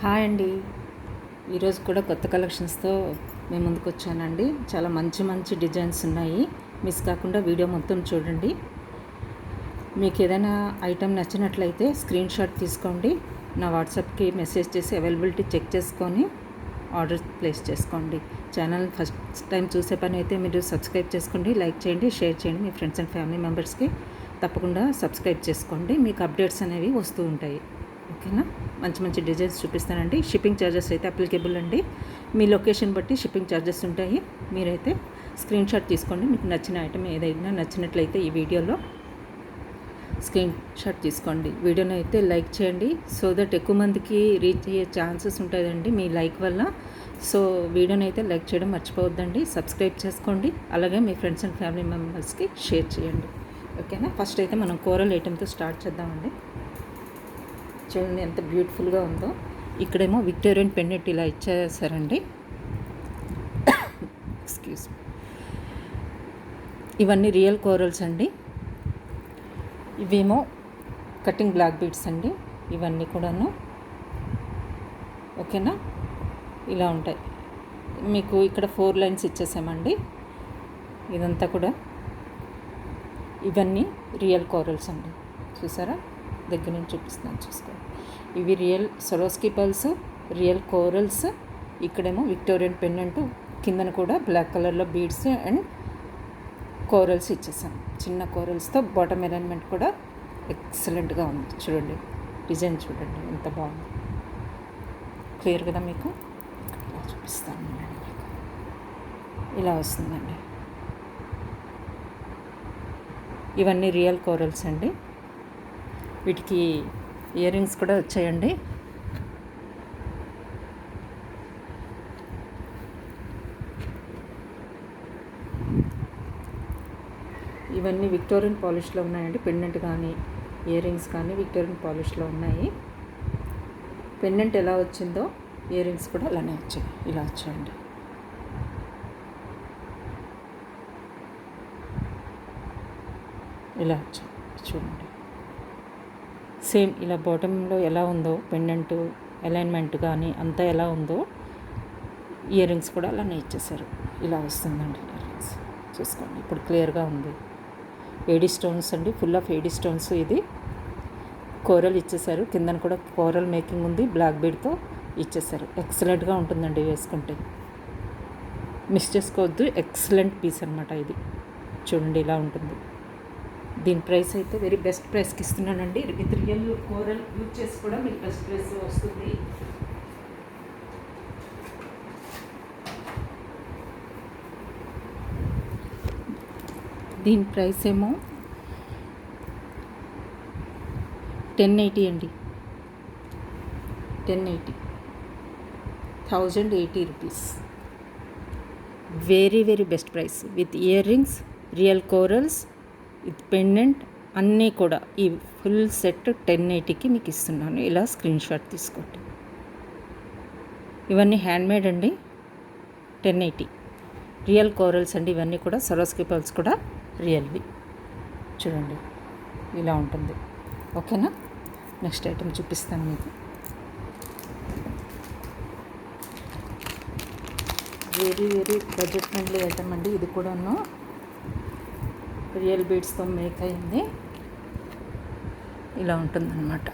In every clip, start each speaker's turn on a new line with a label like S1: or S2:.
S1: Hi అండి. ఈరోజు కూడా కొత్త కలెక్షన్స్తో మేము ముందుకు వచ్చానండి. చాలా మంచి మంచి డిజైన్స్ ఉన్నాయి. మిస్ కాకుండా వీడియో మొత్తం చూడండి. మీకు ఏదైనా ఐటెం నచ్చినట్లయితే స్క్రీన్ షాట్ తీసుకోండి. నా వాట్సాప్కి మెసేజ్ చేసి అవైలబిలిటీ చెక్ చేసుకొని ఆర్డర్ ప్లేస్ చేసుకోండి. ఛానల్ ఫస్ట్ టైం చూసే పని అయితే మీరు సబ్స్క్రైబ్ చేసుకోండి, లైక్ చేయండి, షేర్ చేయండి. మీ ఫ్రెండ్స్ అండ్ ఫ్యామిలీ మెంబర్స్కి తప్పకుండా సబ్స్క్రైబ్ చేసుకోండి. మీకు అప్డేట్స్ అనేవి వస్తూ ఉంటాయి. ఓకేనా? మంచి మంచి డిజైన్స్ చూపిస్తానండి. షిప్పింగ్ ఛార్జెస్ అయితే అప్లికేబుల్ అండి. మీ లొకేషన్ బట్టి షిప్పింగ్ ఛార్జెస్ ఉంటాయి. మీరైతే స్క్రీన్ షాట్ తీసుకోండి. మీకు నచ్చిన ఐటమ్ ఏదైనా నచ్చినట్లయితే ఈ వీడియోలో స్క్రీన్ షాట్ తీసుకోండి. వీడియోని అయితే లైక్ చేయండి, సో దట్ ఎక్కువ మందికి రీచ్ అయ్యే ఛాన్సెస్ ఉంటుందండి మీ లైక్ వల్ల. సో వీడియోని అయితే లైక్ చేయడం మర్చిపోవద్దండి. సబ్స్క్రైబ్ చేసుకోండి, అలాగే మీ ఫ్రెండ్స్ అండ్ ఫ్యామిలీ మెంబర్స్కి షేర్ చేయండి. ఓకేనా? ఫస్ట్ అయితే మనం కోరల్ ఐటెంతో స్టార్ట్ చేద్దామండి. చూడండి ఎంత బ్యూటిఫుల్గా ఉందో. ఇక్కడేమో విక్టోరియన్ పెండెంట్ ఇలా ఇచ్చేసారండి. Excuse me. ఇవన్నీ రియల్ కోరల్స్ అండి. ఇవేమో కటింగ్ బ్లాక్ బీడ్స్ అండి. ఇవన్నీ కూడాను ఓకేనా? ఇలా ఉంటాయి. మీకు ఇక్కడ 4 లైన్స్ ఇచ్చేసామండి. ఇదంతా కూడా ఇవన్నీ రియల్ కోరల్స్ అండి. చూసారా? దగ్గర నుంచి చూపిస్తున్నాను, చూసుకోండి. ఇవి real Swarovski pearls, real corals. ఇక్కడేమో విక్టోరియన్ పెండెంట్, కిందన కూడా బ్లాక్ కలర్లో బీడ్స్ అండ్ కోరల్స్ ఇచ్చేసాం. చిన్న కోరల్స్తో బాటమ్ అలైన్మెంట్ కూడా ఎక్సలెంట్గా ఉంది. చూడండి డిజైన్, చూడండి ఎంత బాగుంది. క్లియర్ కదా మీకు? ఇలా చూపిస్తాను మీకు. ఇలా వస్తుందండి. ఇవన్నీ రియల్ కోరల్స్ అండి. వీటికి ఇయర్ రింగ్స్ కూడా వచ్చాయండి. ఇవన్నీ విక్టోరియన్ పాలిష్లో ఉన్నాయండి. పెండెంట్ కానీ ఇయర్ రింగ్స్ కానీ విక్టోరియన్ పాలిష్లో ఉన్నాయి. పెండెంట్ ఎలా వచ్చిందో ఇయర్ రింగ్స్ కూడా అలానే వచ్చాయి. ఇలా వచ్చాయండి. ఇలా వచ్చాయి చూడండి. సేమ్ ఇలా బాటంలో ఎలా ఉందో పెండెంట్ అలైన్మెంట్ కానీ అంతా ఎలా ఉందో ఇయర్ రింగ్స్ కూడా అలానే ఇచ్చేసారు. ఇలా వస్తుందండి ఇయర్ రింగ్స్. చూసుకోండి, ఇప్పుడు క్లియర్గా ఉంది. ఏడీ స్టోన్స్ అండి, ఫుల్ ఆఫ్ ఏడీ స్టోన్స్. ఇది కోరల్ ఇచ్చేసారు. కిందన కూడా కోరల్ మేకింగ్ ఉంది, బ్లాక్ బీడ్తో ఇచ్చేసారు. ఎక్సలెంట్గా ఉంటుందండి వేసుకుంటే, మిస్ చేసుకోవద్దు. ఎక్సలెంట్ పీస్ అనమాట ఇది. చూడండి ఇలా ఉంటుంది. దీని ప్రైస్ అయితే వెరీ బెస్ట్ ప్రైస్కి ఇస్తున్నానండి. విత్ రియల్ కోరల్ యూజ్ చేసి కూడా మీకు బెస్ట్ ప్రైస్ వస్తుంది. దీని ప్రైస్ ఏమో 1080 అండి. 1080, 1080 rupees. Very very best price. With ear rings, real corals, with pendant అన్నీ కూడా ఈ ఫుల్ సెట్ 1080కి మీకు ఇస్తున్నాను. ఇలా స్క్రీన్ షాట్ తీసుకోండి. ఇవన్నీ హ్యాండ్మేడ్ అండి. 1080 రియల్ కోరల్స్ అండి. ఇవన్నీ కూడా సరోస్కి పర్ల్స్ కూడా రియల్వి. చూడండి ఇలా ఉంటుంది. ఓకేనా? నెక్స్ట్ ఐటెం చూపిస్తాను మీకు. Very very budget friendly item అండి. ఇది కూడాను రియల్ బీడ్స్తో మేక్ అయింది. ఇలా ఉంటుందన్నమాట.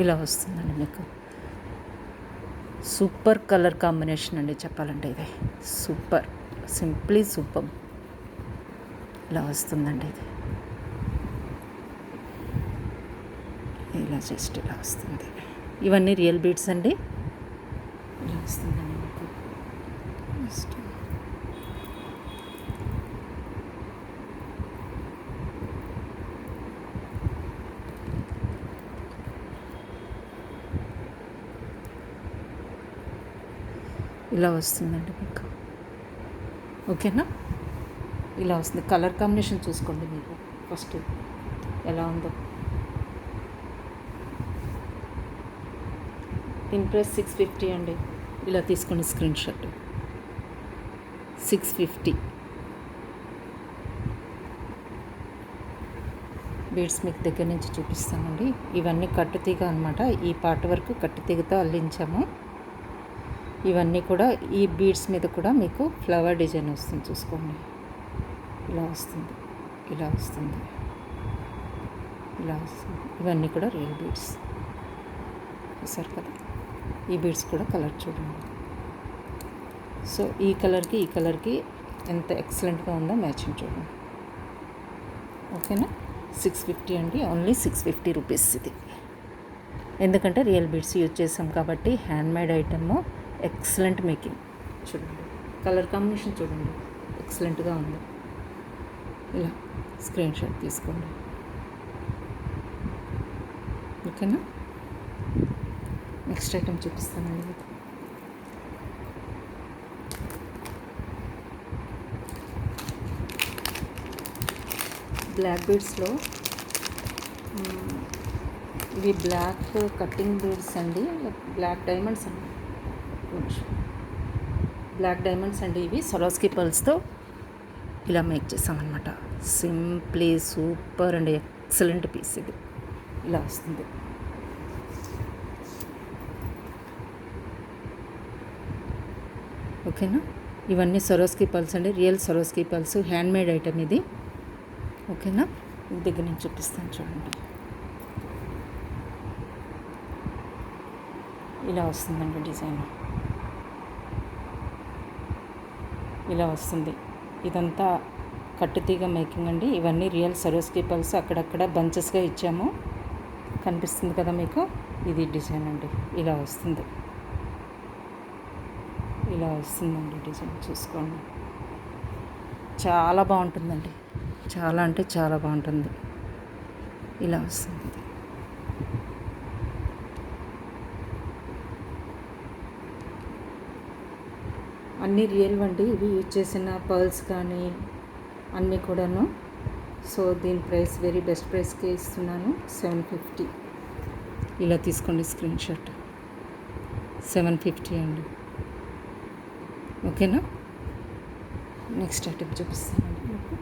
S1: ఇలా వస్తుందండి మీకు. సూపర్ కలర్ కాంబినేషన్ అండి చెప్పాలంటే. ఇది సూపర్, సింప్లీ సూపర్. ఇలా వస్తుందండి ఇది. ఇలా జస్ట్ ఇలా వస్తుంది. ఇవన్నీ రియల్ బీడ్స్ అండి. ఇలా వస్తుందండి మీకు. జస్ట్ ఇలా వస్తుందండి మీకు. ఓకేనా? ఇలా వస్తుంది. కలర్ కాంబినేషన్ చూసుకోండి మీకు ఫస్ట్ ఎలా ఉందో. దీని ప్రైస్ 650 అండి. ఇలా తీసుకోండి స్క్రీన్ షాట్. 650. బీడ్స్ మీకు దగ్గర నుంచి చూపిస్తానండి. ఇవన్నీ కట్టుతీగ అనమాట. ఈ పార్ట్ వరకు కట్టుతీగతో అల్లించాము. ఇవన్నీ కూడా ఈ బీడ్స్ మీద కూడా మీకు ఫ్లవర్ డిజైన్ వస్తుంది, చూసుకోండి. ఇలా వస్తుంది, ఇలా వస్తుంది, ఇలా వస్తుంది. ఇవన్నీ కూడా రియల్ బీడ్స్. చూసారు కదా, ఈ బీడ్స్ కూడా కలర్ చూడండి. సో ఈ కలర్కి ఎంత ఎక్సలెంట్గా ఉందో మ్యాచింగ్ చూడండి. ఓకేనా, 650 అండి, ఓన్లీ 650 రూపీస్ ఇది. ఎందుకంటే రియల్ బీడ్స్ యూజ్ చేసాం కాబట్టి హ్యాండ్మేడ్ ఐటమ్, ఎక్సలెంట్ మేకింగ్. చూడండి, కలర్ కాంబినేషన్ చూడండి, ఎక్సలెంట్గా ఉంది. ఇలా స్క్రీన్ షాట్ తీసుకోండి. ఓకేనా, నెక్స్ట్ ఐటమ్ చూపిస్తానండి. బ్లాక్ బీడ్స్లో ఇవి బ్లాక్ కట్టింగ్ బీడ్స్ అండి, బ్లాక్ డైమండ్స్ అండి. బ్లాక్ డైమండ్స్ అండి. ఇవి సరోస్కి పర్ల్స్తో ఇలా మేక్ చేసామన్నమాట. సింప్లీ సూపర్ అండి, ఎక్సలెంట్ పీస్ ఇది. ఇలా వస్తుంది. ఓకేనా, ఇవన్నీ సరోస్కి పర్ల్స్ అండి, real Swarovski pearls, handmade item ఇది. ఓకేనా, దగ్గర నుంచి చూపిస్తాను చూడండి. ఇలా వస్తుందండి డిజైన్, ఇలా వస్తుంది. ఇదంతా కట్టుతీగ మేకింగ్ అండి. ఇవన్నీ రియల్ సరోస్కి పర్ల్స్, అక్కడక్కడ బంచెస్గా ఇచ్చాము, కనిపిస్తుంది కదా మీకు. ఇది డిజైన్ అండి, ఇలా వస్తుంది, ఇలా వస్తుందండి డిజైన్, చూసుకోండి. చాలా బాగుంటుందండి, చాలా అంటే చాలా బాగుంటుంది. ఇలా వస్తుంది. అన్నీ రియల్ అండి. ఇవి యూజ్ చేసిన పర్ల్స్ కానీ అన్నీ కూడాను. సో దీని ప్రైస్ వెరీ బెస్ట్ ప్రైస్కి ఇస్తున్నాను, 750. ఇలా తీసుకోండి స్క్రీన్ షాట్, 750 అండి. ఓకేనా, నెక్స్ట్ ఐటమ్ చూపిస్తానండి మీకు.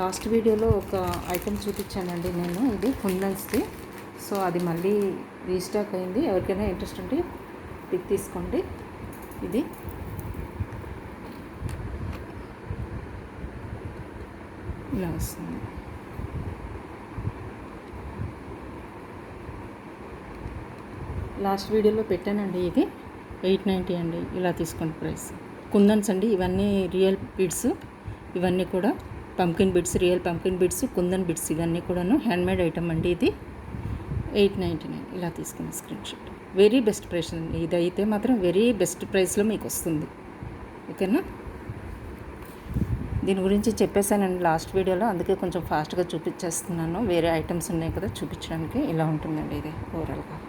S1: లాస్ట్ వీడియోలో ఒక ఐటెం చూపించానండి నేను, ఇది కుందన్స్ది. సో అది మళ్ళీ రీస్టాక్ అయింది. ఎవరికైనా ఇంట్రెస్ట్ ఉంటే పిక్ తీసుకోండి. ఇది ఇలా వస్తుంది. లాస్ట్ వీడియోలో పెట్టానండి. ఇది 890 అండి. ఇలా తీసుకోండి ప్రైస్. కుందన్స్ అండి, ఇవన్నీ రియల్ బీడ్స్. ఇవన్నీ కూడా pumpkin bids, real pumpkin bids, kundan bids, ఇవన్నీ కూడాను హ్యాండ్మేడ్ ఐటమ్ అండి. ఇది 899. ఇలా తీసుకున్న screen shot. Very best price అండి. ఇదైతే మాత్రం వెరీ బెస్ట్ ప్రైస్లో మీకు వస్తుంది. ఓకేనా, దీని గురించి చెప్పేశానండి లాస్ట్ వీడియోలో, అందుకే కొంచెం ఫాస్ట్గా చూపించేస్తున్నాను. వేరే ఐటమ్స్ ఉన్నాయి కదా చూపించడానికి. ఇలా ఉంటుందండి ఇది ఓవరాల్గా,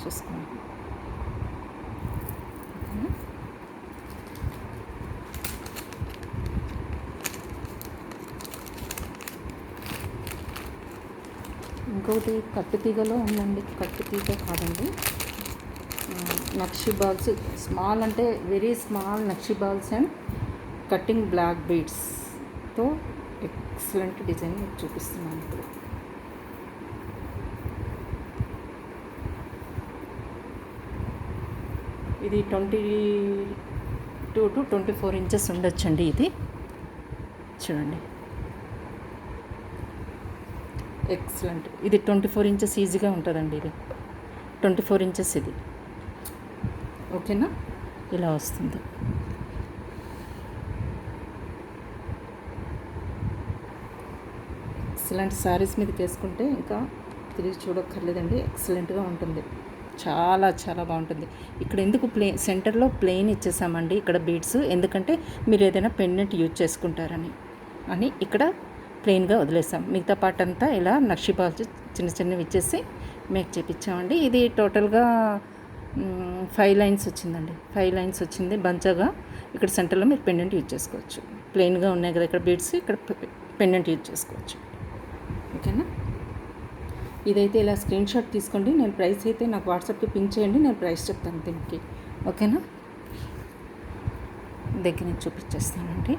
S1: చూసుకోండి. ఇంకొకటి కట్టుతీగలో ఉందండి, కట్టుతీగ కాదండి, నక్షి బాల్స్, స్మాల్ అంటే వెరీ స్మాల్ నక్షి బాల్స్ అండ్ కట్టింగ్ బ్లాక్ బీడ్స్తో ఎక్సలెంట్ డిజైన్ చూపిస్తున్నాను ఇప్పుడు. ఇది 22 to 24 ఇంచెస్ ఉండొచ్చండి. ఇది చూడండి, ఎక్సలెంట్. ఇది 24 ఇంచెస్ ఈజీగా ఉంటుందండి. ఇది 24 ఇంచెస్ ఇది. ఓకేనా, ఇలా వస్తుంది. ఎక్సలెంట్. శారీస్ మీదకి వేసుకుంటే ఇంకా తిరిగి చూడక్కర్లేదండి, ఎక్సలెంట్గా ఉంటుంది. చాలా చాలా బాగుంటుంది. ఇక్కడ ఎందుకు సెంటర్లో ప్లెయిన్ ఇచ్చేసామండి ఇక్కడ బీడ్స్, ఎందుకంటే మీరు ఏదైనా పెండెంట్ యూజ్ చేసుకుంటారని ఇక్కడ ప్లెయిన్గా వదిలేసాం. మిగతా పార్ట్ అంతా ఇలా నక్షి బాల్స్ చిన్న చిన్నవి ఇచ్చేసి మేక్ చేపించామండి. ఇది టోటల్గా 5 లైన్స్ వచ్చిందండి. 5 లైన్స్ వచ్చింది బంచగా. ఇక్కడ సెంటర్లో మీరు పెండెంట్ యూజ్ చేసుకోవచ్చు. ప్లెయిన్గా ఉన్నాయి కదా ఇక్కడ బీడ్స్, ఇక్కడ పెండెంట్ యూజ్ చేసుకోవచ్చు. ఓకేనా, ఇదైతే ఇలా స్క్రీన్ షాట్ తీసుకోండి. నేను ప్రైస్ అయితే నాకు వాట్సాప్కి పింక్ చేయండి, నేను ప్రైస్ చెప్తాను దీనికి. ఓకేనా, దగ్గర నుంచి చూపించేస్తానండి.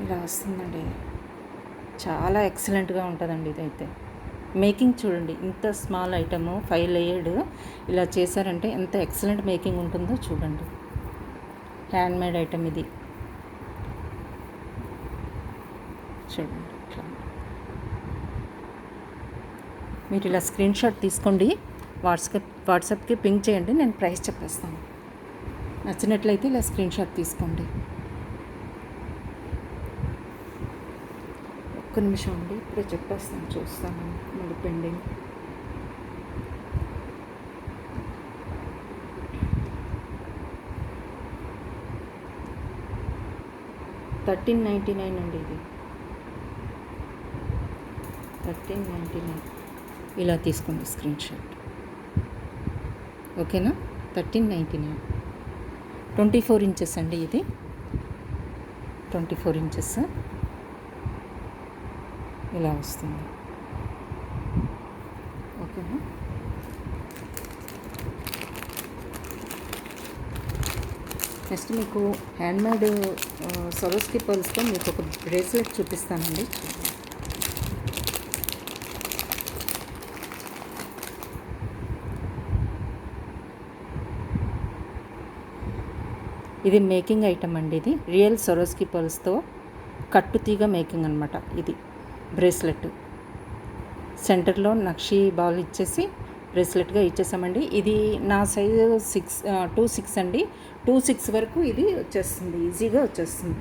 S1: ఇలా వస్తుందండి. చాలా ఎక్సలెంట్గా ఉంటుందండి ఇదైతే. మేకింగ్ చూడండి, ఇంత స్మాల్ ఐటము 5 లేయర్డ్ ఇలా చేశారంటే ఎంత ఎక్సలెంట్ మేకింగ్ ఉంటుందో చూడండి. హ్యాండ్మేడ్ ఐటమ్ ఇది చూడండి. ఇట్లా మీరు ఇలా స్క్రీన్ షాట్ తీసుకోండి, వాట్సాప్కి పింక్ చేయండి, నేను ప్రైస్ చెప్పేస్తాను. నచ్చినట్లయితే ఇలా స్క్రీన్ షాట్ తీసుకోండి. ఒక్క నిమిషం అండి, ఇప్పుడే చెప్పేస్తాను, చూస్తాను. మళ్ళీ పెండింగ్. $13.99 అండి ఇది. 13.99. ఇలా తీసుకోండి స్క్రీన్ షాట్. ఓకేనా? 13.99. 24 ఇంచెస్ అండి ఇది. 24 ఇంచెస్ ఇలా వస్తుంది. ఓకేనా? నెక్స్ట్ మీకు హ్యాండ్మేడ్ సరోస్కి పర్ల్స్తో మీకు ఒక బ్రేస్లెట్ చూపిస్తానండి. ఇది మేకింగ్ ఐటమ్ అండి. ఇది రియల్ సరోస్కి పర్ల్స్తో కట్టుతీగ మేకింగ్ అనమాట. ఇది బ్రేస్లెట్ సెంటర్లో నక్షి బాల్ ఇచ్చేసి బ్రేస్లెట్గా ఇచ్చేసామండి. ఇది నా సైజు 2.6 అండి. 2.6 వరకు ఇది వచ్చేస్తుంది, ఈజీగా వచ్చేస్తుంది.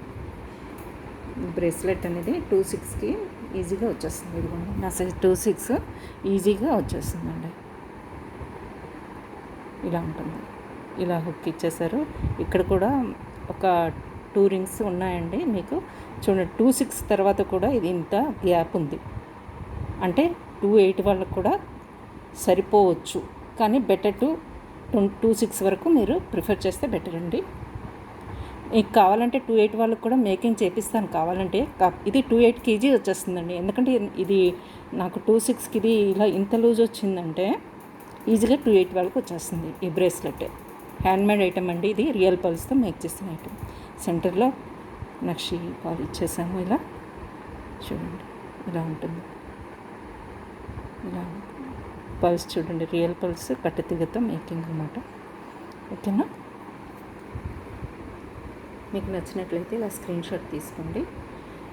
S1: బ్రేస్లెట్ అనేది 2.6కి ఈజీగా వచ్చేస్తుంది. ఇదిగోండి, నా సైజు 2.6 ఈజీగా వచ్చేస్తుందండి. ఇలా ఉంటుంది. ఇలా హుక్ ఇచ్చేసారు. ఇక్కడ కూడా ఒక 2 రింగ్స్ ఉన్నాయండి మీకు. చూడండి, 2.6 తర్వాత కూడా ఇది ఇంత గ్యాప్ ఉంది. అంటే 2.8 వాళ్ళకు కూడా సరిపోవచ్చు, కానీ బెటర్ 2.6 వరకు మీరు ప్రిఫర్ చేస్తే బెటర్ అండి. మీకు కావాలంటే 2.8 వాళ్ళకి కూడా మేకింగ్ చేపిస్తాను కావాలంటే. ఇది 2.8 కేజీ వచ్చేస్తుందండి. ఎందుకంటే ఇది నాకు 2.6కి ఇది ఇలా ఇంత లూజ్ వచ్చిందంటే ఈజీగా 2.8 వాళ్ళకి వచ్చేస్తుంది. ఈ బ్రేస్లెట్ హ్యాండ్మేడ్ ఐటమ్ అండి. ఇది రియల్ పర్ల్స్తో మేక్ చేసిన ఐటమ్. సెంటర్లో నక్షి పాలు ఇచ్చేసాము. ఇలా చూడండి, ఇలా ఉంటుంది. ఇలా పల్స్ చూడండి, రియల్ పల్స్ కట్టుతీగతో మేకింగ్ అన్నమాట. ఓకేనా? మీకు నచ్చినట్లయితే ఇలా స్క్రీన్ షాట్ తీసుకోండి,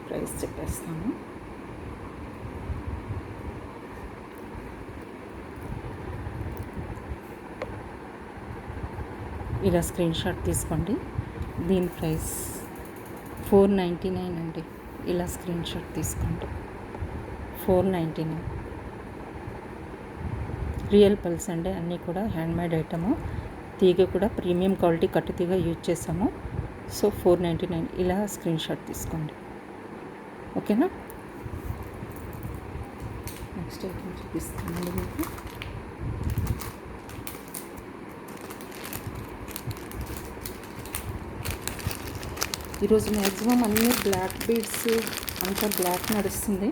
S1: ప్రైస్ చెప్పేస్తాను. ఇలా స్క్రీన్ షాట్ తీసుకోండి. దీని ప్రైస్ $4.99 అండి. ఇలా స్క్రీన్ షాట్ తీసుకోండి. 4.99. రియల్ పల్స్ అండి, అన్నీ కూడా హ్యాండ్మేడ్ ఐటము. తీగ కూడా ప్రీమియం క్వాలిటీ కట్టు తీగ యూజ్ చేసాము. సో 4.99. ఇలా స్క్రీన్ షాట్ తీసుకోండి. ఓకేనా? నెక్స్ట్ ఐటమ్ చూపిస్తానండి మీకు. ఈరోజు మ్యాక్సిమం అన్నీ బ్లాక్ బీడ్స్, అంతా బ్లాక్ నడుస్తుంది.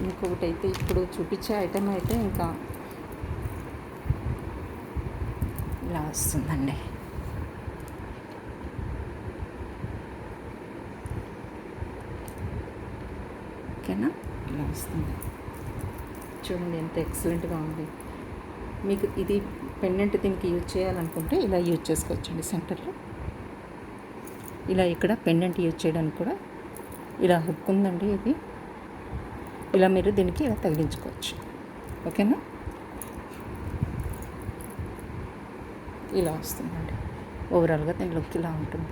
S1: ఇంకొకటి అయితే ఇప్పుడు చూపించే ఐటమ్ అయితే ఇంకా ఇలా వస్తుందండి. ఓకేనా? ఇలా వస్తుంది. చూడండి ఎంత ఎక్సలెంట్గా ఉంది. మీకు ఇది పెండెంట్ దీనికి యూజ్ చేయాలనుకుంటే ఇలా యూజ్ చేసుకోవచ్చండి. సెంటర్లో ఇలా ఇక్కడ పెండెంట్ యూజ్ చేయడానికి కూడా ఇలా హుక్ ఉందండి. ఇది ఇలా మీరు దీనికి ఇలా తగిలించుకోవచ్చు. ఓకేనా? ఇలా వస్తుందండి. ఓవరాల్గా దీని లుక్ ఇలా ఉంటుంది.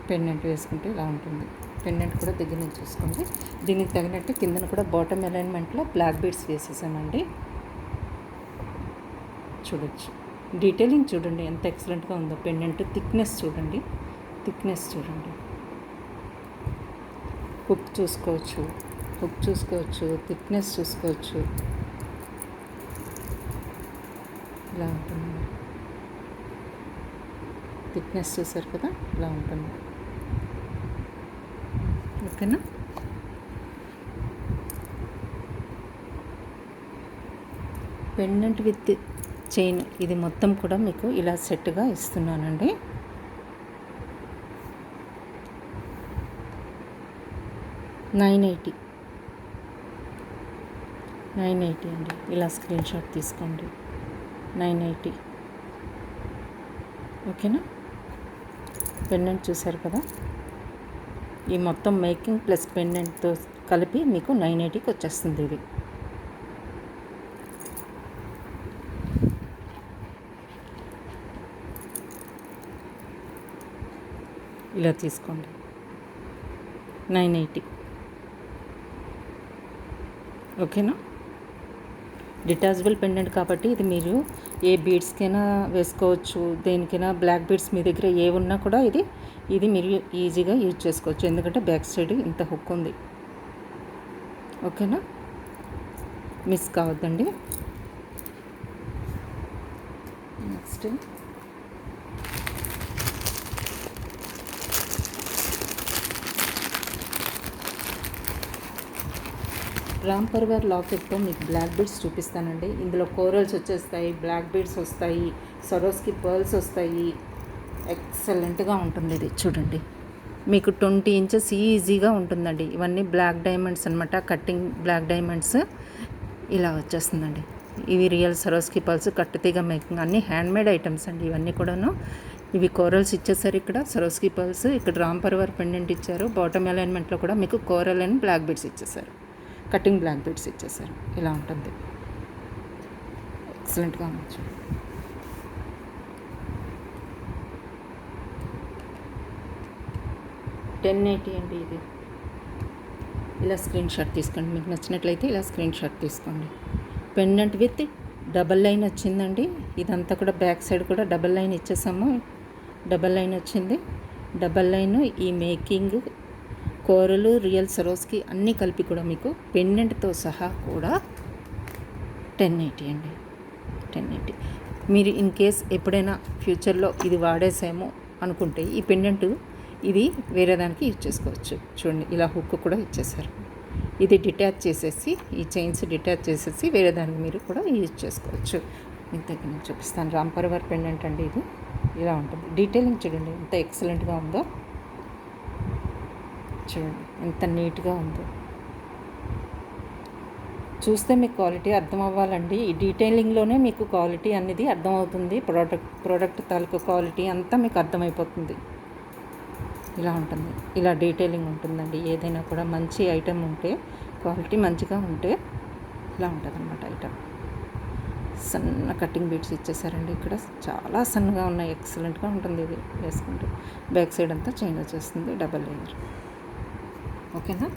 S1: పెండెంట్ వేసుకుంటే ఇలా ఉంటుంది. పెండెంట్ కూడా దగ్గర నుంచి చూసుకోండి. దీనికి తగినట్టు కిందన కూడా బాటమ్ అలైన్మెంట్లో బ్లాక్ బీడ్స్ వేసేసామండి. చూడొచ్చు, డీటెయిలింగ్ చూడండి ఎంత ఎక్సలెంట్గా ఉందో. పెండెంట్ థిక్నెస్ చూడండి, థిక్నెస్ చూడండి. హుక్ చూసుకోవచ్చు, థిక్నెస్ చూసుకోవచ్చు. ఇలా ఉంటుంది. థిక్నెస్ చూసారు కదా, ఇలా ఉంటుంది. ఓకేనా? పెండెంట్ విత్ చైన్ ఇది మొత్తం కూడా మీకు ఇలా సెట్గా ఇస్తున్నానండి. $980 అండి. ఇలా స్క్రీన్ షాట్ తీసుకోండి. 980 ఓకేనా. పెండెంట్ చూసారు కదా, ఈ మొత్తం మేకింగ్ ప్లస్ పెండెంట్తో కలిపి మీకు 980కి వచ్చేస్తుంది. ఇది ఇలా తీసుకోండి. 980 ఓకేనా. డిటాచబుల్ పెండెంట్ కాబట్టి ఇది మీరు ఏ బీడ్స్కైనా వేసుకోవచ్చు, దేనికైనా. బ్లాక్ బీడ్స్ మీ దగ్గర ఏ ఉన్నా కూడా ఇది మీరు ఈజీగా యూజ్ చేసుకోవచ్చు, ఎందుకంటే బ్యాక్ సైడ్ ఇంత హుక్ ఉంది. ఓకేనా, మిస్ కావద్దండి. నెక్స్ట్ రామ్ పర్వార్ లాకెట్తో మీకు బ్లాక్ బీడ్స్ చూపిస్తానండి. ఇందులో కోరల్స్ వచ్చేస్తాయి, బ్లాక్ బీడ్స్ వస్తాయి, సరోస్కి పర్ల్స్ వస్తాయి. ఎక్సలెంట్గా ఉంటుంది ఇది. చూడండి, మీకు 20 ఇంచెస్ ఈజీగా ఉంటుందండి. ఇవన్నీ బ్లాక్ డైమండ్స్ అనమాట, కట్టింగ్ బ్లాక్ డైమండ్స్ ఇలా వచ్చేస్తుందండి. ఇవి రియల్ సరోస్కి పర్ల్స్, కట్టుతీగ మేకింగ్, అన్నీ హ్యాండ్మేడ్ ఐటమ్స్ అండి ఇవన్నీ కూడాను. ఇవి కోరల్స్ ఇచ్చేసారు, ఇక్కడ సరోస్కి పర్ల్స్, ఇక్కడ రామ్ పర్వార్ పెండెంట్ ఇచ్చారు. బాటమ్ అలైన్మెంట్లో కూడా మీకు కోరల్ అండ్ బ్లాక్ బీడ్స్ ఇచ్చేసారు, కటింగ్ బ్లాక్ బీడ్స్ ఇచ్చేసారు. ఇలా ఉంటుంది, ఎక్సలెంట్గా ఉండొచ్చు. $1080 అండి ఇది. ఇలా స్క్రీన్ షాట్ తీసుకోండి, మీకు నచ్చినట్లయితే ఇలా స్క్రీన్ షాట్ తీసుకోండి. పెండెంట్ విత్ డబల్ లైన్ వచ్చిందండి. ఇదంతా కూడా బ్యాక్ సైడ్ కూడా డబల్ లైన్ ఇచ్చేసాము. డబల్ లైన్ వచ్చింది. డబల్ లైన్ ఈ మేకింగ్ కోరలు రియల్ సరోస్కి అన్నీ కలిపి కూడా మీకు పెండెంట్తో సహా కూడా 1080 అండి. 1080. మీరు ఇన్ కేస్ ఎప్పుడైనా ఫ్యూచర్లో ఇది వాడేసామో అనుకుంటే ఈ పెండెంట్ ఇది వేరే దానికి యూజ్ చేసుకోవచ్చు. చూడండి, ఇలా హుక్ కూడా ఇచ్చేసారు. ఇది డిటాచ్ చేసేసి, ఈ చైన్స్ డిటాచ్ చేసేసి వేరే దానికి మీరు కూడా యూజ్ చేసుకోవచ్చు. మీకు దగ్గర నుంచి చూపిస్తాను. రామ్ పర్వార్ పెండెంట్ అండి ఇది. ఇలా ఉంటుంది. డీటెయిలింగ్ చూడండి ఎంత ఎక్సలెంట్గా ఉందో. చూడండి ఎంత నీట్గా ఉందో. చూస్తే మీకు క్వాలిటీ అర్థం అవ్వాలండి. ఈ డీటెయిలింగ్లోనే మీకు క్వాలిటీ అనేది అర్థమవుతుంది. ప్రోడక్ట్ తాలూకు క్వాలిటీ అంతా మీకు అర్థమైపోతుంది. ఇలా ఉంటుంది, ఇలా డీటెయిలింగ్ ఉంటుందండి. ఏదైనా కూడా మంచి ఐటెం ఉంటే, క్వాలిటీ మంచిగా ఉంటే ఇలా ఉంటుంది అన్నమాట ఐటెం. సన్న కటింగ్ బీట్స్ ఇచ్చేసారండి. ఇక్కడ చాలా సన్నగా ఉన్నాయి, ఎక్సలెంట్గా ఉంటుంది ఇది వేసుకుంటే. బ్యాక్ సైడ్ అంతా చైన్ వచ్చేస్తుంది, డబల్ లేయర్. ఓకేనా.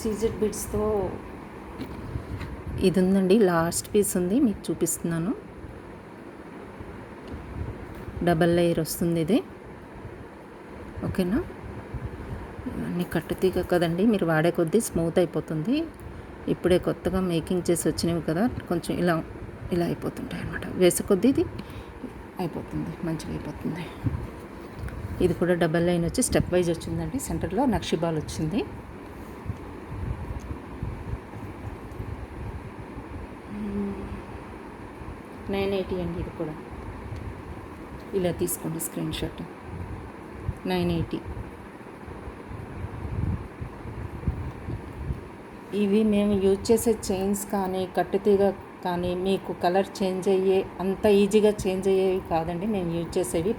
S1: సీజెడ్ బీడ్స్తో ఇది ఉందండి, లాస్ట్ పీస్ ఉంది, మీకు చూపిస్తున్నాను. డబల్ లేయర్ వస్తుంది ఇది. ఓకేనా. ఇవన్నీ కట్టుతీగ కదండి, మీరు వాడే కొద్దీ స్మూత్ అయిపోతుంది. ఇప్పుడే కొత్తగా మేకింగ్ చేసి వచ్చినవి కదా, కొంచెం ఇలా అయిపోతుంటాయి అన్నమాట. వేసే కొద్దీ ఇది అయిపోతుంది, మంచిగా అయిపోతుంది. ఇది కూడా డబల్ లైన్ వచ్చి స్టెప్ వైజ్ వచ్చిందండి. సెంటర్లో నక్షి బాల్ వచ్చింది. $980 అండి ఇది కూడా. ఇలా తీసుకోండి స్క్రీన్ షాట్. 980. ఇవి మేము యూజ్ చేసే చైన్స్ కానీ కట్టుతీగ కానీ మీకు కలర్ చేంజ్ అయ్యే అంత ఈజీగా చేంజ్ అయ్యేవి కాదండి. మేము యూజ్ చేసేవి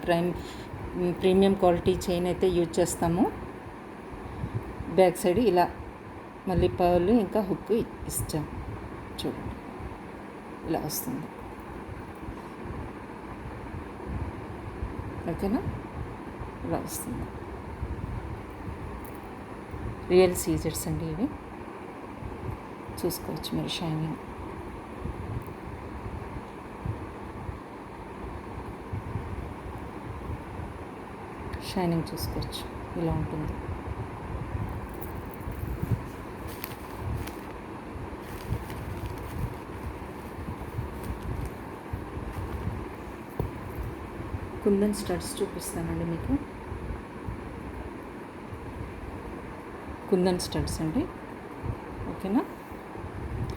S1: ప్రీమియం క్వాలిటీ చైన్ అయితే యూజ్ చేస్తాము. బ్యాక్ సైడ్ ఇలా మళ్ళీ పర్ల్ ఇంకా హుక్ ఇచ్చాం. చూడండి ఇలా వస్తుంది. ఓకేనా, ఇలా వస్తుంది. రియల్ సీజర్స్ అండి ఇవి, చూసుకోవచ్చు మీరు. షైనింగ్ చూసుకోవచ్చు, ఇలా ఉంటుంది. కుందన్ స్టడ్స్ చూపిస్తానండి మీకు. కుందన్ స్టడ్స్ అండి, ఓకేనా.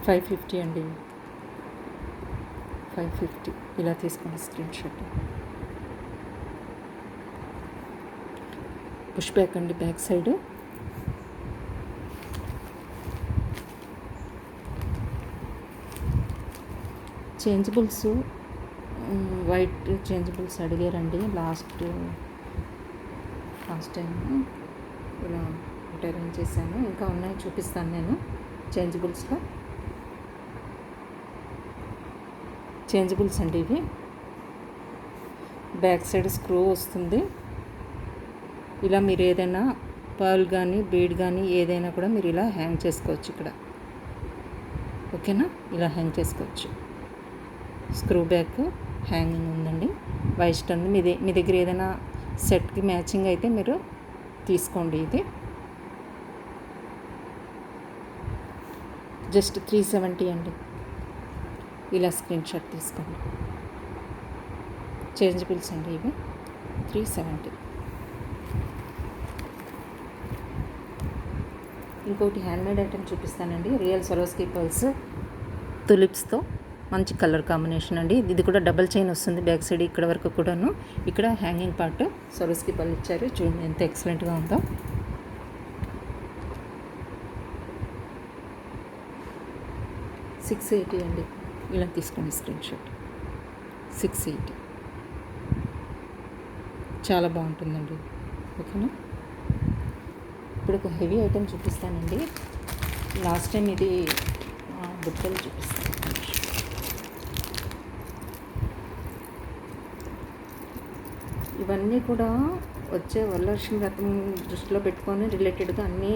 S1: 550 అండి, 550. ఇలా తీసుకోండి స్క్రీన్ షాట్. పుష్ బ్యాక్ అండి, back side. Changeables white changeables అడిగారండి లాస్ట్ టైం. ఇలా అరేంజ్ చేశాను, ఇంకా ఉన్నాయి చూపిస్తాను నేను. చేంజబుల్స్లో చేంజబుల్స్ అండి ఇవి. బ్యాక్ సైడ్ స్క్రూ వస్తుంది. ఇలా మీరు ఏదైనా పర్ల్ కానీ బీడ్ కానీ ఏదైనా కూడా మీరు ఇలా హ్యాంగ్ చేసుకోవచ్చు ఇక్కడ, ఓకేనా. ఇలా హ్యాంగ్ చేసుకోవచ్చు. స్క్రూ బ్యాక్ హ్యాంగింగ్ ఉందండి. వైట్ స్టోన్ మీ దగ్గర ఏదైనా సెట్కి మ్యాచింగ్ అయితే మీరు తీసుకోండి. ఇది జస్ట్ 370 అండి. ఇలా స్క్రీన్ షాట్ తీసుకోండి. చేంజబుల్స్ అండి ఇవి, 370. ఇంకోటి హ్యాండ్మేడ్ ఐటెం చూపిస్తానండి. రియల్ సరోస్కి పర్ల్స్ తులిప్స్తో మంచి కలర్ కాంబినేషన్ అండి. ఇది కూడా డబల్ చైన్ వస్తుంది బ్యాక్ సైడ్ ఇక్కడ వరకు కూడాను. ఇక్కడ హ్యాంగింగ్ పార్ట్ సరోస్కి పర్ల్ ఇచ్చారు, చూడండి ఎంత ఎక్సలెంట్గా ఉందో. $680 అండి. ఇలా తీసుకోండి స్క్రీన్ షాట్. 680 చాలా బాగుంటుందండి, ఓకేనా. ఇప్పుడు ఒక హెవీ ఐటెం చూపిస్తానండి. లాస్ట్ టైం ఇది బుట్టలు చూపిస్తాను. ఇవన్నీ కూడా వచ్చే వరలక్ష్మి వ్రతం దృష్టిలో పెట్టుకొని రిలేటెడ్గా అన్నీ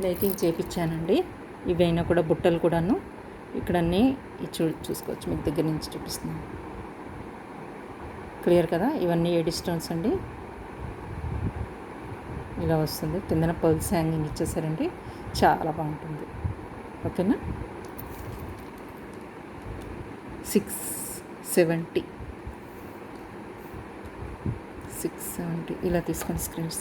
S1: మేకింగ్ చేయించానండి. ఇవైనా కూడా బుట్టలు కూడాను ఇక్కడ అన్నీ చూసుకోవచ్చు. మీకు దగ్గర నుంచి చూపిస్తున్నాను, క్లియర్ కదా. ఇవన్నీ ఏడి స్టోన్స్ అండి. ఇలా వస్తుంది, కిందన పర్ల్స్ హ్యాంగింగ్ ఇచ్చేసారండి, చాలా బాగుంటుంది, ఓకేనా. 670 ఇలా తీసుకోండి. స్క్రీన్స్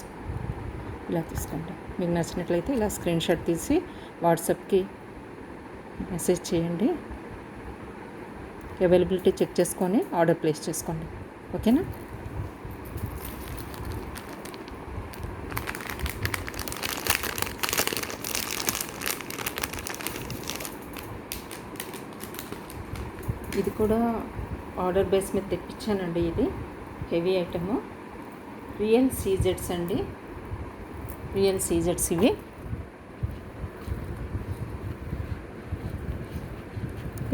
S1: ఇలా తీసుకోండి. మీకు నచ్చినట్లయితే ఇలా స్క్రీన్ షాట్ తీసి వాట్సాప్కి మెసేజ్ చేయండి. అవైలబిలిటీ చెక్ చేసుకొని ఆర్డర్ ప్లేస్ చేసుకోండి, ఓకేనా. ఇది కూడా ఆర్డర్ బేస్ మీద తెప్పించానండి. ఇది హెవీ ఐటము, రియల్ సీజెడ్స్ అండి. రియల్ సీజెడ్స్ ఇవి.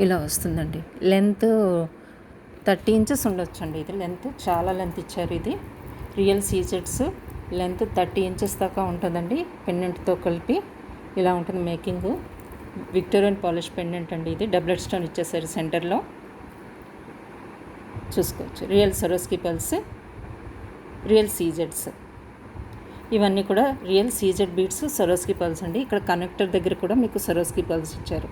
S1: ఇలా వస్తుందండి. లెంత్ 30 ఇంచెస్ ఉండొచ్చు అండి. ఇది లెంత్ చాలా లెంత్ ఇచ్చారు. ఇది రియల్ సీజెడ్స్, లెంత్ 30 ఇంచెస్ దాకా ఉంటుందండి. పెండెంట్తో కలిపి ఇలా ఉంటుంది మేకింగ్. విక్టోరియన్ పాలిష్ పెండెంట్ అండి. ఇది డబ్లెట్ స్టోన్ ఇచ్చేసారు సెంటర్లో, చూసుకోవచ్చు. రియల్ సరోస్కి పర్ల్స్, రియల్ సీజెడ్స్. ఇవన్నీ కూడా real CZ beads, Swarovski pearls అండి. ఇక్కడ కనెక్టర్ దగ్గర కూడా మీకు సరోస్కి పర్ల్స్ ఇచ్చారు.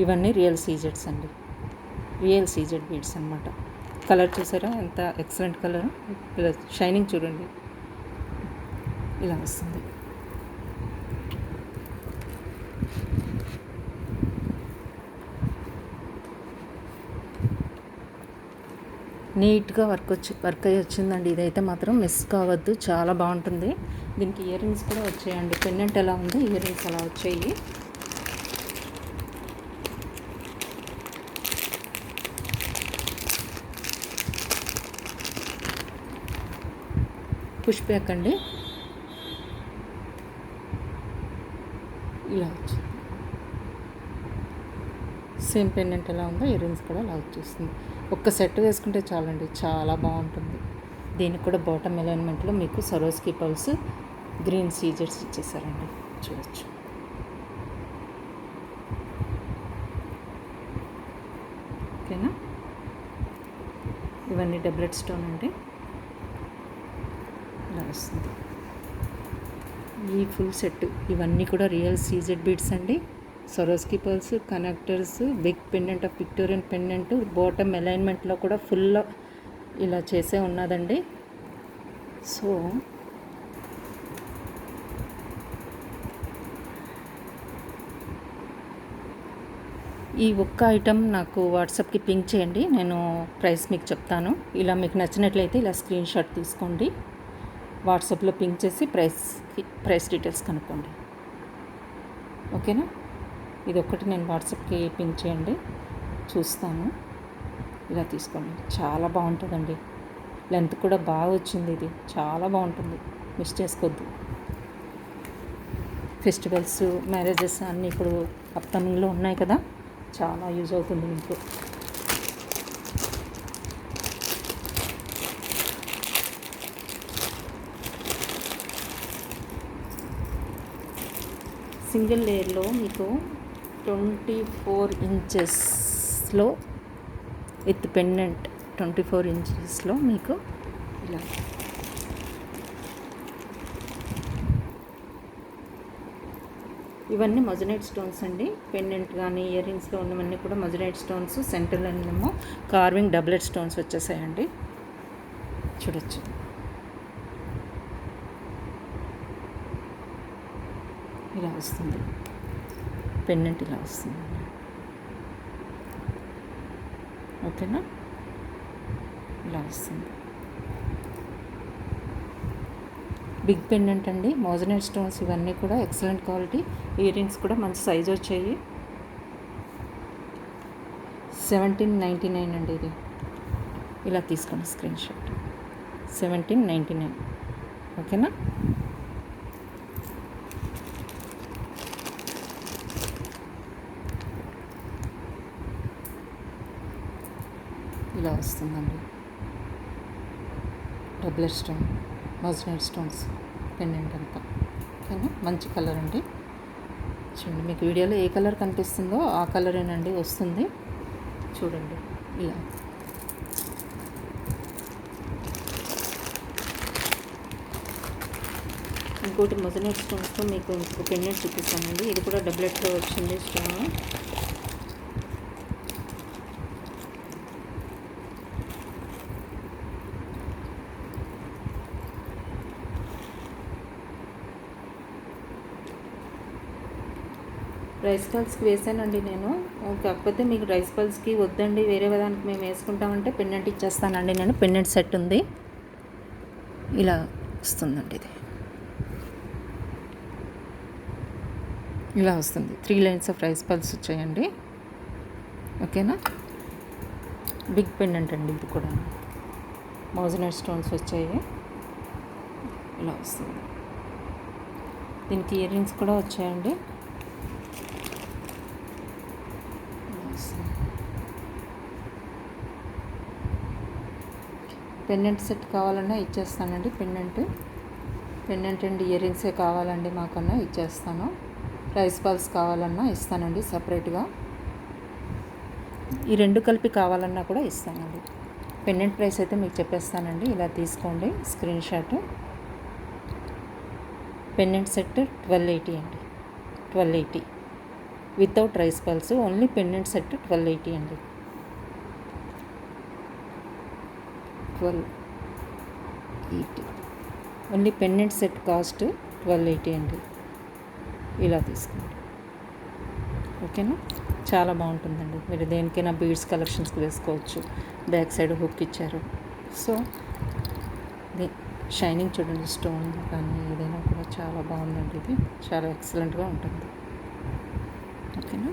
S1: ఇవన్నీ రియల్ సీజెడ్స్ అండి, రియల్ సీజెడ్ బీడ్స్ అనమాట. కలర్ చూసారా ఎంత ఎక్సలెంట్ కలర్. ఇలా షైనింగ్ చూడండి, ఇలా వస్తుంది. నీట్గా వర్క్ అయ్యి వచ్చిందండి. ఇదైతే మాత్రం మిస్ కావద్దు, చాలా బాగుంటుంది. దీనికి ఇయర్ రింగ్స్ కూడా వచ్చాయండి. పెండెంట్ ఎలా ఉంది, ఇయర్ రింగ్స్ అలా వచ్చాయి. పుష్ బ్యాక్ అండి, ఇలా వచ్చింది. సేమ్ పెండెంట్ ఎలా ఉందో ఇయర్ రింగ్స్ కూడా అలా వచ్చేస్తుంది. ఒక్క సెట్ వేసుకుంటే చాలండి, చాలా బాగుంటుంది. దీనికి కూడా బాటమ్ అలైన్మెంట్లో మీకు సరోస్కి పర్ల్స్, గ్రీన్ సీజెడ్స్ ఇచ్చేసారండి, చూడొచ్చు. ఓకేనా. ఇవన్నీ డబ్లెట్ స్టోన్ అండి, ఇలా వస్తుంది. ఈ ఫుల్ సెట్ ఇవన్నీ కూడా రియల్ సీజెడ్ బీడ్స్ అండి. Swarovski pearls, connectors, big pendant of Victorian pendant, bottom అలైన్మెంట్లో కూడా ఫుల్ ఇలా చేసే ఉన్నదండి. సో ఈ ఒక్క ఐటమ్ నాకు వాట్సాప్కి పింక్ చేయండి, నేను ప్రైస్ మీకు చెప్తాను. ఇలా మీకు నచ్చినట్లయితే ఇలా స్క్రీన్ షాట్ తీసుకోండి, వాట్సాప్లో పింక్ చేసి ప్రైస్ డీటెయిల్స్ కనుక్కోండి. ఓకేనా? ఇది ఒక్కటి నేను వాట్సాప్కి పింక్ చేయండి, చూస్తాను. ఇలా తీసుకోండి, చాలా బాగుంటుందండి. లెంత్ కూడా బాగా వచ్చింది, ఇది చాలా బాగుంటుంది, మిస్ చేసుకోవద్దు. ఫెస్టివల్స్, మ్యారేజెస్ అన్నీ ఇప్పుడు అప్కమింగ్లో ఉన్నాయి కదా, చాలా యూజ్ అవుతుంది మీకు. సింగిల్ లేయర్లో మీకు 24 ఇంచెస్లో విత్ పెండెంట్ 24 ఇంచెస్లో మీకు ఇలా ఇవన్నీ మొజనైట్ స్టోన్స్ అండి. పెండెంట్ కానీ ఇయర్ రింగ్స్లో ఉన్నవన్నీ కూడా మొజనైట్ స్టోన్స్. సెంటర్లో ఏమో కార్వింగ్ డబ్లెట్ స్టోన్స్ వచ్చేసాయండి, చూడొచ్చు. ఇలా వస్తుంది పెండెంట్, ఇలా వస్తుంది. ఓకేనా? ఇలా వస్తుంది బిగ్ పెండెంట్ అండి, మోజనైట్ స్టోన్స్. ఇవన్నీ కూడా ఎక్సలెంట్ క్వాలిటీ. ఇయర్ రింగ్స్ కూడా మంచి సైజ్ వచ్చాయి. 1799 అండి ఇది. ఇలా తీసుకోండి స్క్రీన్ షాట్. 1799. ఓకేనా? ఇలా వస్తుందండి డబ్లెట్ స్టోన్, మోజనైట్ స్టోన్స్ పెండెంట్ అంతా. ఓకేనా? మంచి కలర్ అండి. చూడండి, మీకు వీడియోలో ఏ కలర్ కనిపిస్తుందో ఆ కలరేనండి వస్తుంది, చూడండి. ఇలా ఇంకోటి మొజనైట్ స్టోన్స్తో మీకు ఇంకొక పెండెంట్ చూపిస్తానండి. ఇది కూడా డబ్లెట్లో వచ్చింది స్టోన్. రైస్ పల్స్కి వేసానండి నేను, కాకపోతే మీకు రైస్ పల్స్కి వద్దండి, వేరే దానికి మేము వేసుకుంటామంటే పెండెంట్ ఇచ్చేస్తానండి నేను. పెండెంట్ సెట్ ఉంది, ఇలా వస్తుందండి. ఇది ఇలా వస్తుంది. 3 లైన్స్ ఆఫ్ రైస్ పల్స్ వచ్చాయండి. ఓకేనా? బిగ్ పెండెంట్ అండి, ఇది కూడా మోజనైట్ స్టోన్స్ వచ్చాయి. ఇలా వస్తుంది. దీనికి ఇయర్ రింగ్స్ కూడా వచ్చాయండి. పెండెంట్ సెట్ కావాలన్నా ఇచ్చేస్తానండి. పెండెంట్ అండ్ ఇయర్ రింగ్సే కావాలండి మాకన్నా ఇచ్చేస్తాను. రైస్ బాల్స్ కావాలన్నా ఇస్తానండి సపరేట్గా. ఈ రెండు కలిపి కావాలన్నా కూడా ఇస్తానండి. పెండెంట్ ప్రైస్ అయితే మీకు చెప్పేస్తానండి. ఇలా తీసుకోండి స్క్రీన్ షాట్. పెండెంట్ సెట్ 1280 అండి. 1280 without rice balls, only pendant set 1280 అండి. 1280 ఓన్లీ పెండెంట్ సెట్ కాస్ట్ 1280 అండి. ఇలా తీసుకోండి. ఓకేనా? చాలా బాగుంటుందండి. మీరు దేనికైనా బీడ్స్ కలెక్షన్స్కి వేసుకోవచ్చు. బ్యాక్ సైడ్ హుక్ ఇచ్చారు. సో షైనింగ్ చూడండి, స్టోన్ కానీ ఏదైనా కూడా చాలా బాగుందండి. ఇది చాలా ఎక్సలెంట్గా ఉంటుంది. ఓకేనా?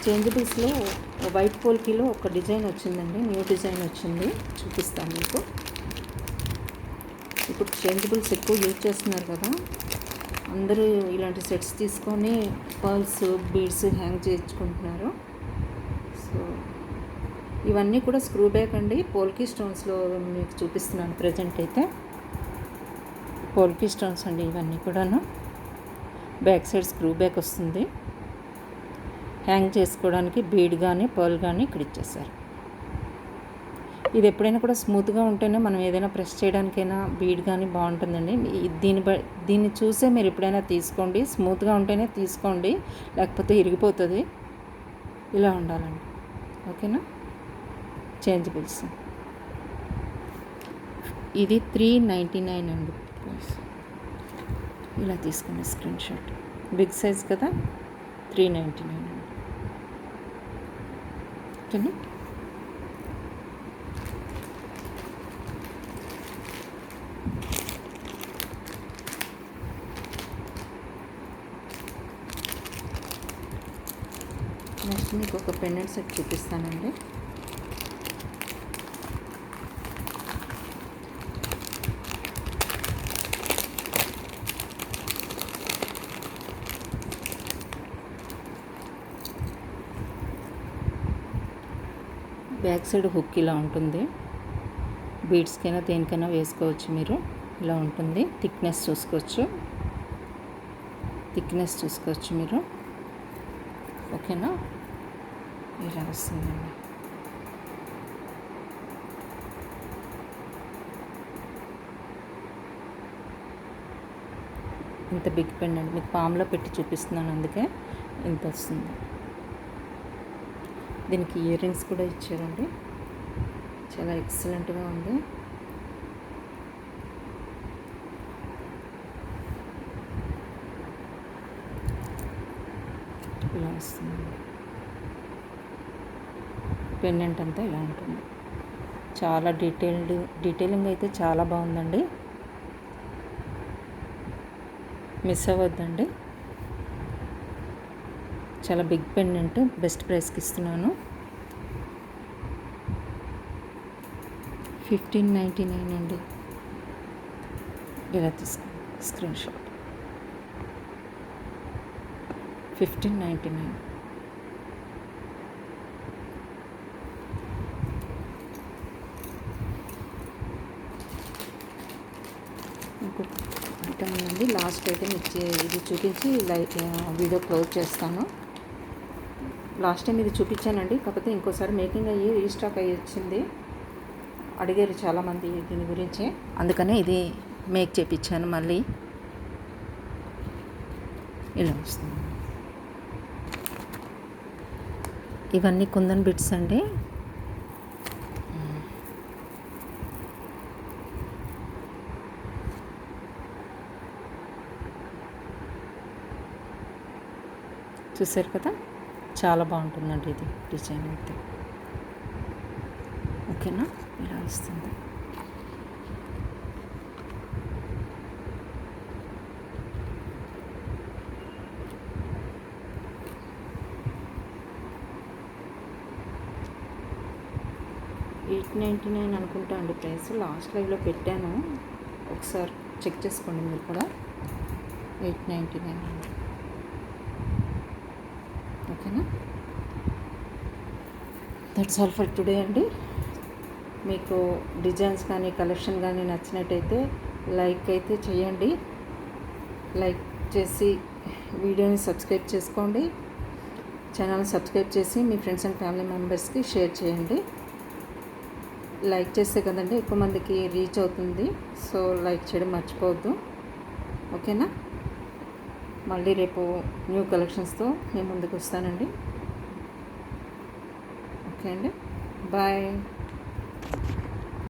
S1: చేంజబుల్స్లో వైట్ పోల్కీలో ఒక డిజైన్ వచ్చిందండి, న్యూ డిజైన్ వచ్చింది, చూపిస్తాను మీకు. ఇప్పుడు చేంజబుల్స్ ఎక్కువ యూజ్ చేస్తున్నారు కదా, అందరూ ఇలాంటి సెట్స్ తీసుకొని పర్ల్స్, బీడ్స్ హ్యాంగ్ చేయించుకుంటున్నారు. సో ఇవన్నీ కూడా స్క్రూ బ్యాక్ అండి. పోల్కీ స్టోన్స్లో మీకు చూపిస్తున్నాను ప్రజెంట్ అయితే. పోల్కీ స్టోన్స్ అండి ఇవన్నీ కూడాను. బ్యాక్ సైడ్ స్క్రూ బ్యాక్ వస్తుంది. హ్యాంగ్ చేసుకోవడానికి బీడ్ కానీ పర్ల్ కానీ ఇక్కడ ఇచ్చేసారు. ఇది ఎప్పుడైనా కూడా స్మూత్గా ఉంటేనే మనం ఏదైనా ప్రెస్ చేయడానికైనా బీడ్ కానీ బాగుంటుందండి. దీన్ని చూసే మీరు ఎప్పుడైనా తీసుకోండి. స్మూత్గా ఉంటేనే తీసుకోండి, లేకపోతే ఇరిగిపోతుంది. ఇలా ఉండాలండి. ఓకేనా. చేంజబుల్స్ ఇది 399 అండి. ఇలా తీసుకోండి స్క్రీన్ షాట్. బిగ్ సైజ్ కదా, 399 అండి. ఓకేనా. నెక్స్ట్ మీకు ఒక పెండెంట్ సెట్ చూపిస్తానండి. బ్యాక్ సైడ్ హుక్ ఇలా ఉంటుంది. బీడ్స్కైనా దేనికైనా వేసుకోవచ్చు మీరు. ఇలా ఉంటుంది. థిక్నెస్ చూసుకోవచ్చు మీరు. ఓకేనా. ఇలా వస్తుందండి. ఇంత బిగ్ పెండెంట్ మీకు పామ్లో పెట్టి చూపిస్తున్నాను, అందుకే ఇంత వస్తుంది. దీనికి ఇయర్ రింగ్స్ కూడా ఇచ్చారండి. చాలా ఎక్సలెంట్గా ఉంది. ఇలా వస్తుంది. పెండెంట్ అంతా ఇలా ఉంటుంది. చాలా డీటెయిలింగ్ అయితే చాలా బాగుందండి. మిస్ అవ్వద్దండి. చాలా బిగ్ పెండెంట్, బెస్ట్ ప్రైస్కి ఇస్తున్నాను. 1599 అండి. ఇలా తీసుకోండి స్క్రీన్ షాట్. 1599. ఇంకొక ఐటమ్ ఉందండి. లాస్ట్ ఐటమ్ ఇది చూపించి వీడియో క్లోజ్ చేస్తాను. లాస్ట్ టైం ఇది చూపించానండి, కాకపోతే ఇంకోసారి మేకింగ్ అయ్యి రీస్టాక్ అయ్యి వచ్చింది. అడిగారు చాలామంది దీని గురించి, అందుకనే ఇది మేక్ చేయించాను మళ్ళీ. ఇలా వస్తుంది. ఇవన్నీ కుందన్ బిట్స్ అండి. చూసారు కదా, చాలా బాగుంటుందండి ఇది డిజైన్ అయితే. ఓకేనా. ఇలా వస్తుంది. $899 అనుకుంటా అండి ప్రైస్. లాస్ట్ లైవ్లో పెట్టాను, ఒకసారి చెక్ చేసుకోండి మీరు కూడా. 899 అండి. ఓకేనా. దట్స్ ఆల్ ఫర్ టుడే అండి. మీకు డిజైన్స్ కానీ కలెక్షన్ కానీ నచ్చినట్టయితే లైక్ అయితే చేయండి. లైక్ చేసి వీడియోని సబ్స్క్రైబ్ చేసుకోండి. ఛానల్ సబ్స్క్రైబ్ చేసి మీ ఫ్రెండ్స్ అండ్ ఫ్యామిలీ మెంబర్స్కి షేర్ చేయండి. లైక్ చేస్తే కదండి ఎక్కువ మందికి రీచ్ అవుతుంది. సో లైక్ చేయడం మర్చిపోవద్దు. ఓకేనా. మళ్ళీ రేపు న్యూ కలెక్షన్స్తో మేము ముందుకు వస్తానండి. ఓకే అండి. బాయ్.